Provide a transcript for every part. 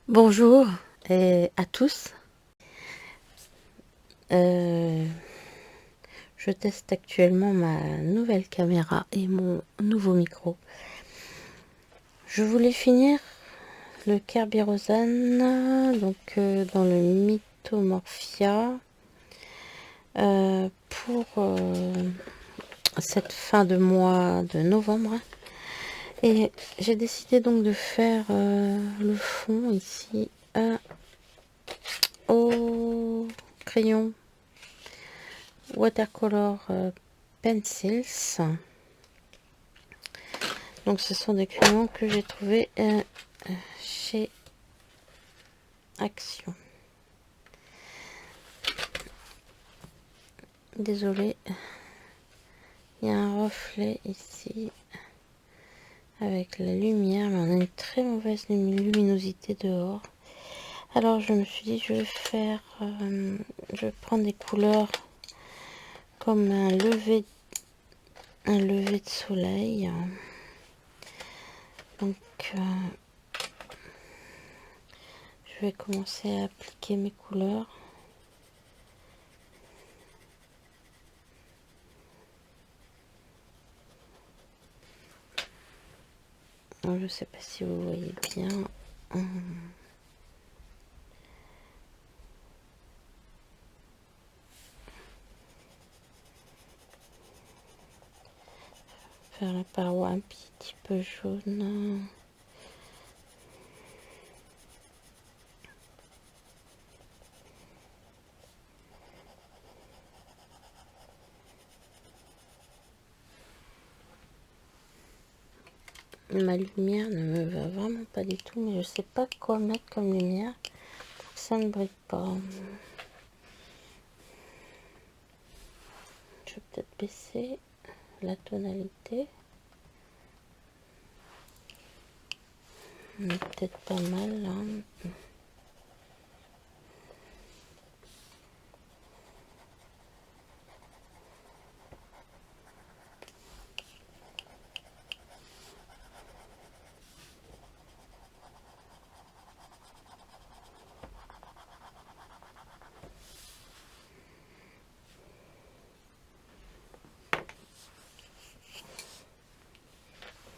Bonjour à tous. Euh, je teste actuellement ma nouvelle caméra et mon nouveau micro. Je voulais finir le Kerberosan, donc dans le Mythomorphia, pour cette fin de mois de novembre. Et j'ai décidé donc de faire le fond ici au crayon watercolor pencils. Donc ce sont des crayons que j'ai trouvés chez Action. Désolée, il y a un reflet ici avec la lumière, mais on a une très mauvaise luminosité dehors. Alors je me suis dit, je vais prendre des couleurs comme un lever de soleil. Donc je vais commencer à appliquer mes couleurs. Je ne sais pas si vous voyez bien. Faire la paroi un petit peu jaune. Ma lumière ne me va vraiment pas du tout, mais je sais pas quoi mettre comme lumière pour que ça ne brille pas. Je vais peut-être baisser la tonalité. On est peut-être pas mal là.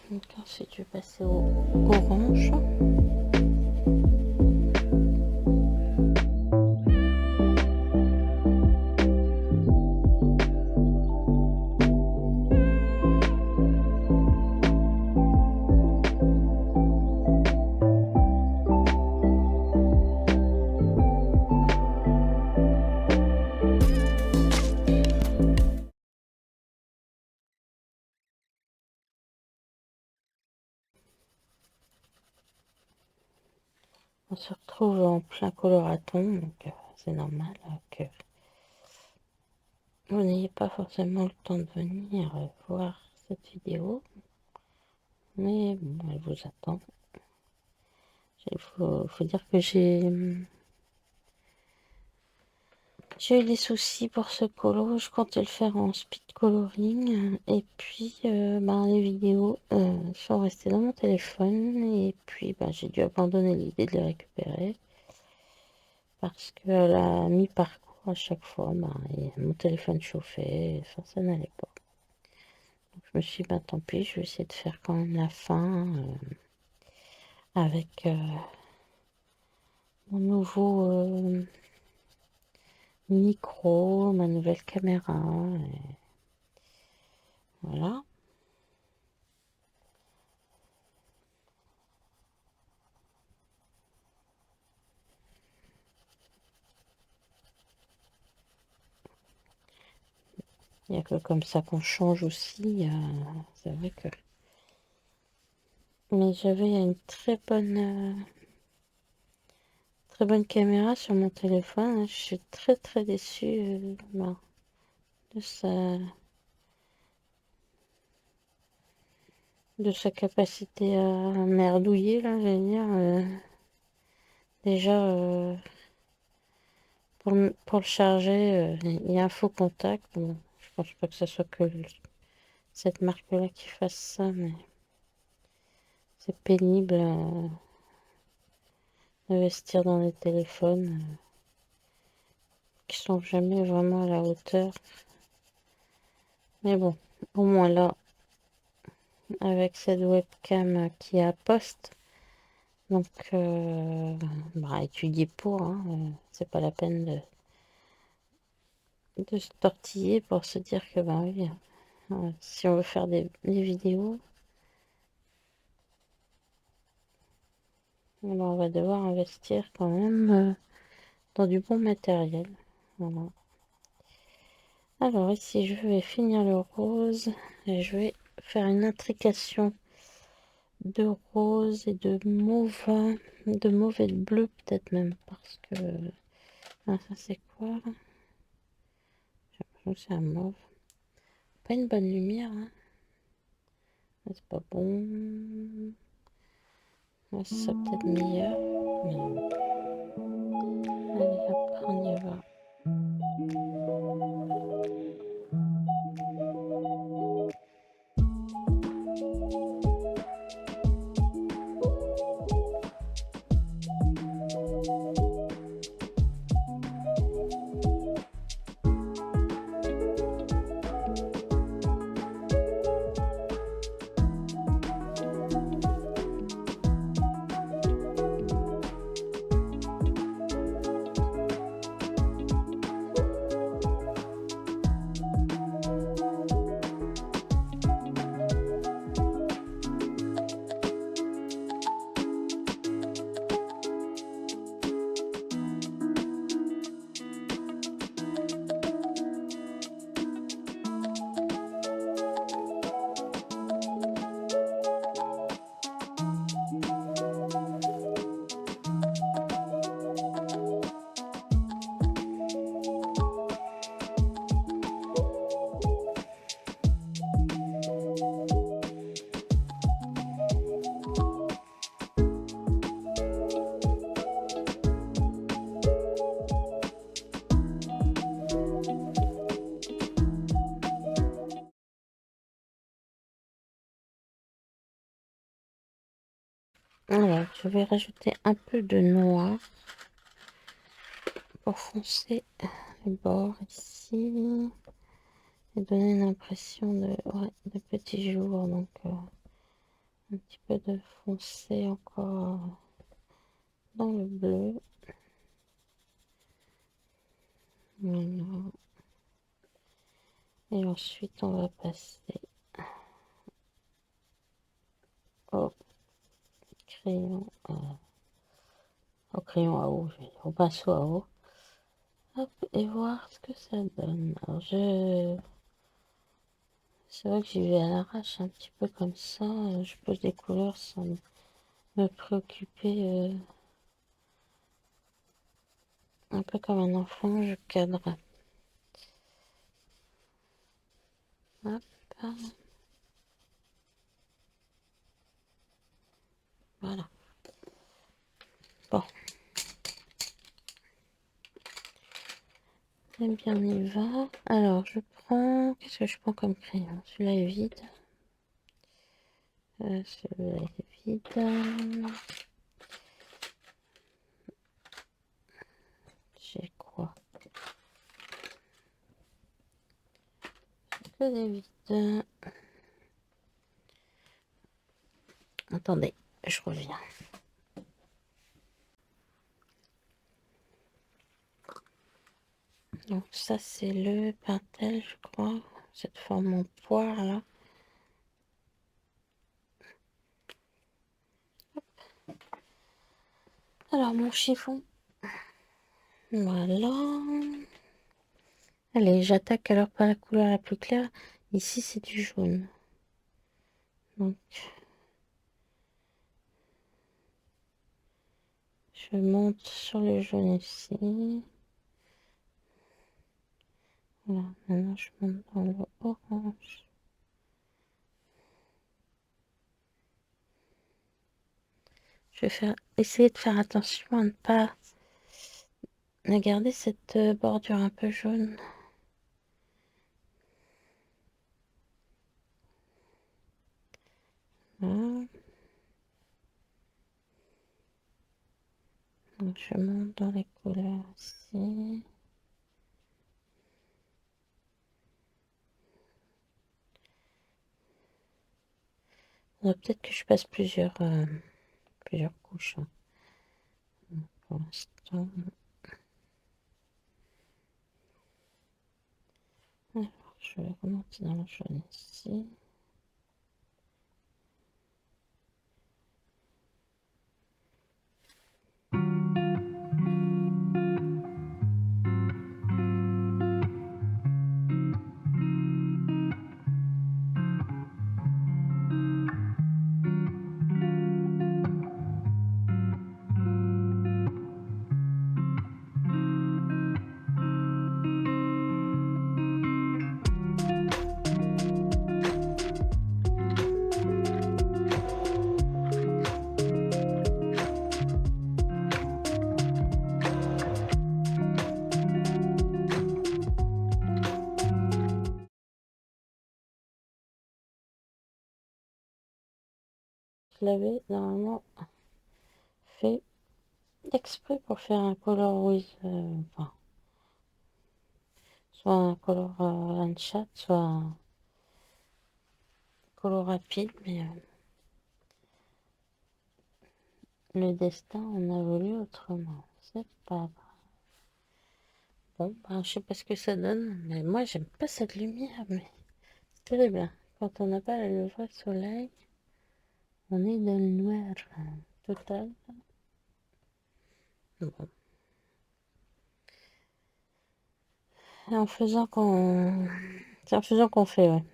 Donc ensuite je vais passer au orange. On se retrouve en plein coloraton, donc c'est normal que vous n'ayez pas forcément le temps de venir voir cette vidéo. Mais bon, elle vous attend. Il faut dire que j'ai eu des soucis pour ce colo. Je comptais le faire en speed coloring. Et puis, les vidéos sont restées dans mon téléphone. Et puis, j'ai dû abandonner l'idée de les récupérer. Parce que la mi-parcours, à chaque fois, mon téléphone chauffait. Enfin, ça n'allait pas. Donc, je me suis dit, tant pis, je vais essayer de faire quand même la fin avec mon nouveau micro, ma nouvelle caméra. Voilà. Il n'y a que comme ça qu'on change aussi. C'est vrai que... Mais j'avais une très bonne caméra sur mon téléphone. Je suis très déçue de sa capacité à merdouiller, là, je vais dire. Déjà, pour le charger, il y a un faux contact. Bon, je pense pas que ce soit que cette marque-là qui fasse ça, mais c'est pénible. investir dans les téléphones qui sont jamais vraiment à la hauteur. Mais bon, au moins là, avec cette webcam qui est à poste, donc bah, étudier pour, hein, c'est pas la peine de se tortiller pour se dire que bah oui, si on veut faire des vidéos, alors on va devoir investir quand même dans du bon matériel. Voilà. Alors ici, je vais finir le rose et je vais faire une intrication de rose et de mauve et de bleu peut-être même parce que ah, ça c'est quoi là? J'ai l'impression que c'est un mauve. Pas une bonne lumière, hein. C'est pas bon. Ouais, ça serait peut-être meilleur. Mais allez, hop, on y va. Alors, je vais rajouter un peu de noir pour foncer les bords ici et donner une impression de petit jour. Donc, un petit peu de foncé encore dans le bleu. Voilà. Et ensuite, on va passer au crayon, au crayon à eau, au pinceau à eau. Hop, et voir ce que ça donne. Alors, c'est vrai que j'y vais à l'arrache un petit peu comme ça. Je pose des couleurs sans me préoccuper. Un peu comme un enfant, je cadre. Hop. Voilà. Bon. Eh bien, on y va. Alors, je prends... Qu'est-ce que je prends comme crayon? Celui-là est vide. Celui-là est vide. J'ai quoi? Que des vides. Attendez, je reviens. Donc ça, c'est le Pentel, je crois. Cette forme en poire, là. Alors, mon chiffon. Voilà. Allez, j'attaque alors par la couleur la plus claire. Ici, c'est du jaune. Donc, je monte sur le jaune ici. Voilà, maintenant je monte dans le orange. Je vais essayer de faire attention à ne pas garder cette bordure un peu jaune. Voilà. Je monte dans les couleurs ici. Peut-être que je passe plusieurs couches. Hein. Pour l'instant. Alors, je vais remonter dans le jaune ici. Je l'avais normalement fait exprès pour faire un color with, enfin, soit un color one shot, soit un color rapide, mais le destin on a voulu autrement. C'est pas grave. Bon, ben, je sais pas ce que ça donne, mais moi j'aime pas cette lumière, mais c'est terrible. Quand on n'a pas le vrai soleil, on est dans le noir total. Bon. Et en faisant qu'on... C'est en faisant qu'on fait, ouais.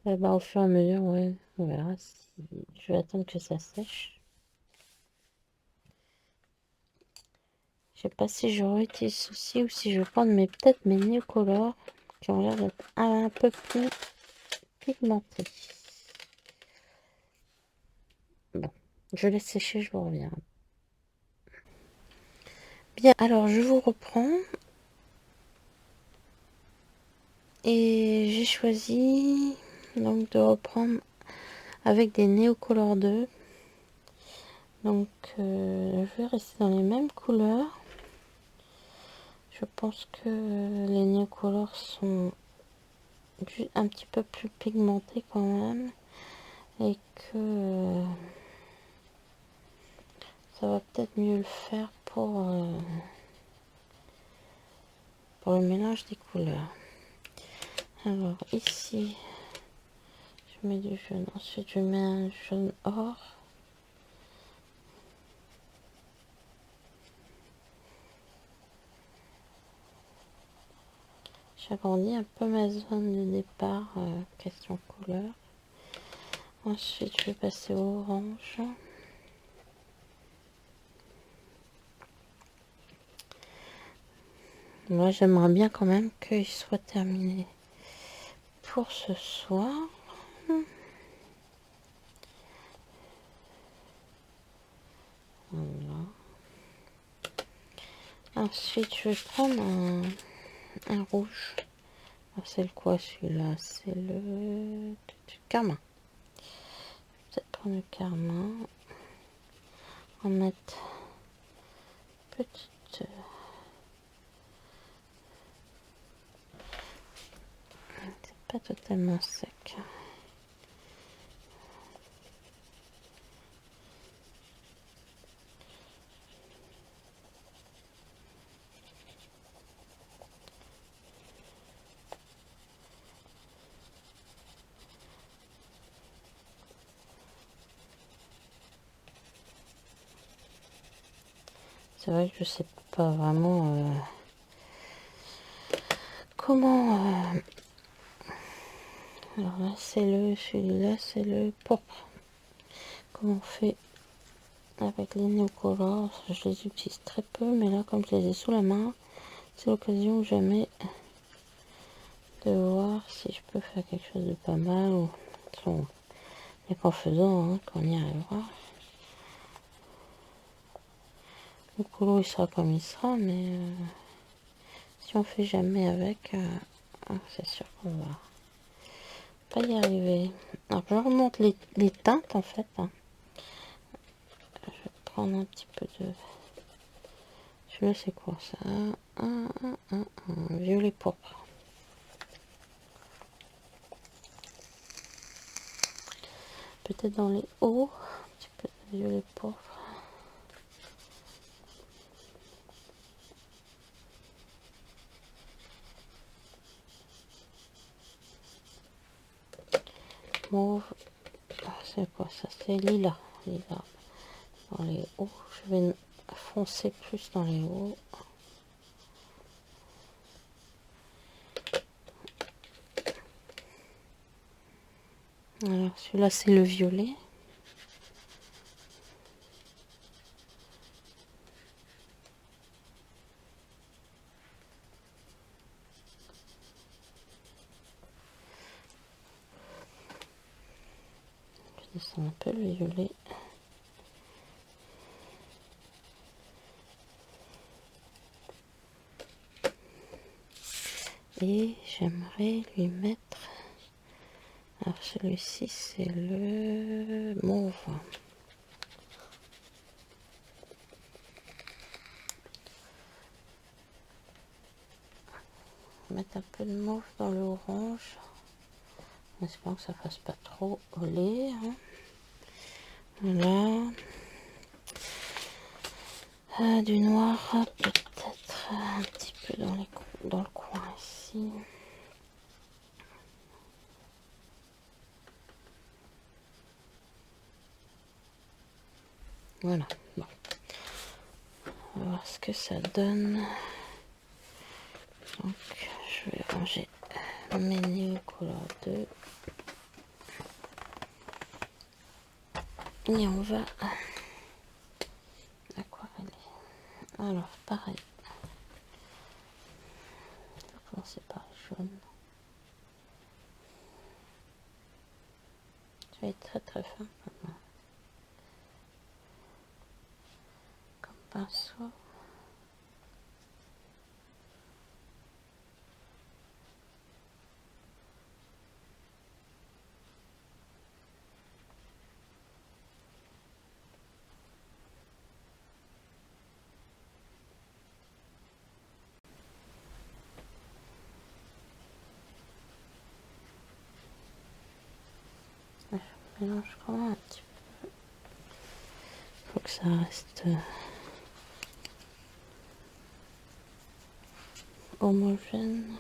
Et ben, au fur et à mesure, ouais, on verra si... Je vais attendre que ça sèche. Je sais pas si je réutilise ceci ou si je vais prendre peut-être mes Neocolor qui ont l'air d'être un peu plus pigmentés. Bon, je laisse sécher, je vous reviens. Bien, alors je vous reprends. Et j'ai choisi donc de reprendre avec des Neocolor 2. Donc je vais rester dans les mêmes couleurs. Je pense que les Neocolor sont un petit peu plus pigmentés quand même. Et que ça va peut-être mieux le faire pour le mélange des couleurs. Alors ici, je mets du jaune. Ensuite, je mets un jaune or. J'agrandis un peu ma zone de départ, question couleur. Ensuite, je vais passer au orange. Moi, j'aimerais bien quand même qu'il soit terminé pour ce soir. Voilà. Ensuite, je vais prendre un rouge. C'est le quoi celui-là? C'est le carmin. Peut-être prendre le carmin. En mettre petite. C'est pas totalement sec. C'est vrai que je sais pas vraiment comment. Alors là, c'est celui-là, c'est le pourpre. Comment on fait avec les Neocolor? Je les utilise très peu, mais là, comme je les ai sous la main, c'est l'occasion jamais de voir si je peux faire quelque chose de pas mal. Ou il n'y a qu'en faisant qu'on y arrivera. Le colo il sera comme il sera, mais si on fait jamais avec, c'est sûr qu'on va pas y arriver. Alors je remonte les teintes en fait. Je vais prendre un petit peu de Celui-là, c'est quoi ça? Un violet pourpre. Peut-être dans les hauts, un petit peu de violet pourpre. Mauve. C'est quoi ça? C'est lilas. Lilas. Dans les hauts, je vais foncer plus dans les hauts. Alors celui-là, c'est le violet. Je descends un peu le violet. Et j'aimerais lui mettre... Alors celui-ci, c'est le mauve. Mettre un peu de mauve dans le orange. En espérant que ça fasse pas trop olé. Hein. Voilà. Du noir, peut-être un petit peu dans le coin ici. Voilà. Bon. On va voir ce que ça donne. Donc, je vais ranger mes Neo Color 2. Et on va aquareller. Alors, pareil. Je vais commencer par le jaune. Je vais être très très fin comme pinceau. Je mélange quand même un petit peu. Il faut que ça reste homogène.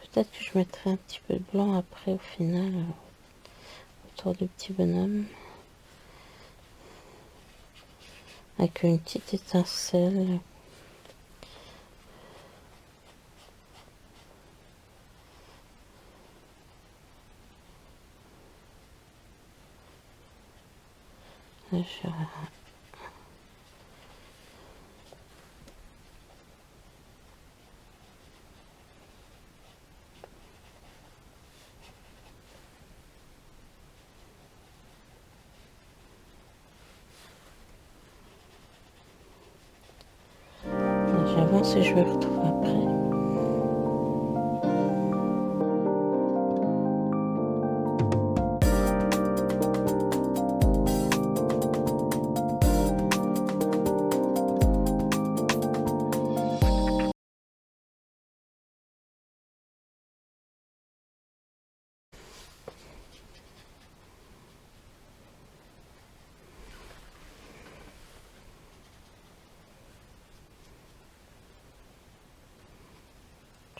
Peut-être que je mettrai un petit peu de blanc après au final autour du petit bonhomme avec une petite étincelle. J'avance et je me retrouve après.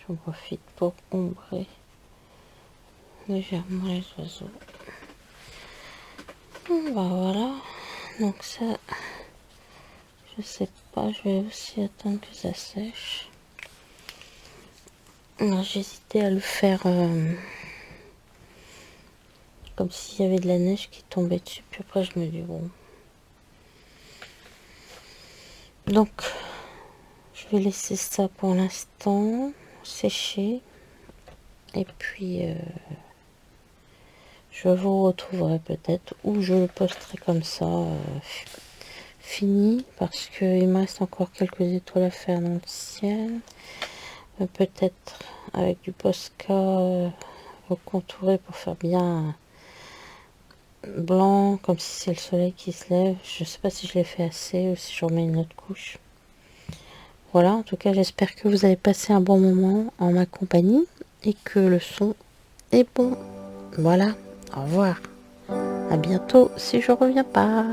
J'en profite pour ombrer légèrement les oiseaux. Bah voilà, donc ça, je sais pas, je vais aussi attendre que ça sèche. J'hésitais à le faire comme s'il y avait de la neige qui tombait dessus, puis après je me dis bon. Donc, je vais laisser ça pour l'instant sécher, et puis je vous retrouverai peut-être, ou je le posterai comme ça, fini, parce qu'il me reste encore quelques étoiles à faire dans le ciel. Peut-être avec du Posca recontourer pour faire bien blanc, comme si c'est le soleil qui se lève. Je sais pas si je l'ai fait assez ou si je remets une autre couche. Voilà, en tout cas, j'espère que vous avez passé un bon moment en ma compagnie et que le son est bon. Voilà, au revoir. À bientôt si je reviens pas.